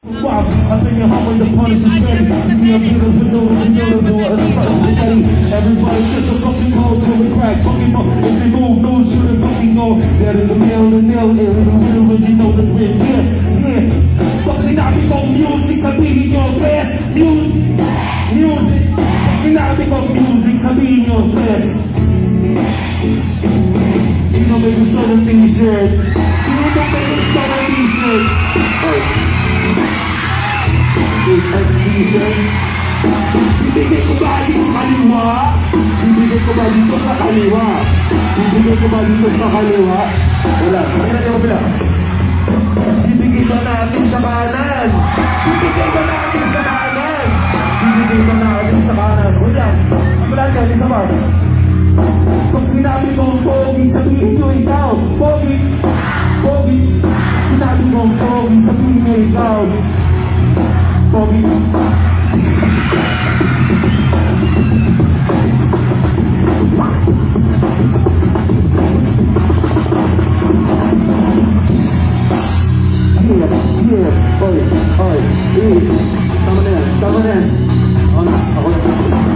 Wow, I think you're home when the punish is ready. Give me a beautiful noodle, a spicy spaghetti. Everybody just a fucking cold till we crack. Fucking more, if they move, shoot it, fucking go. That is the nail, in the middle, when you know the grip. Yeah. Pag sinabi kong music, sabihin nyo, best. Music. Pag sinabi kong music, sabihin nyo, best. Sino may gusto ng t-shirt? Sino may gusto ng t-shirt? T-shirt. Bibigay ko ba dito sa kaliwa? Bibigay ko ba dito sa kaliwa? Bibigay ko ba dito sa kaliwa? Wala. Wala. Bibigay ba natin sa kanan? Bibigay ba natin sa kanan? Bibigay ba natin sa kanan? Wala dyan, isa ba? Pag sinabi kong pogi, sabihin nyo ikaw. Pogi. Sinabi kong pogi, sabihin nyo ikaw. Pogi. Oy. Tama na yan. Ako na.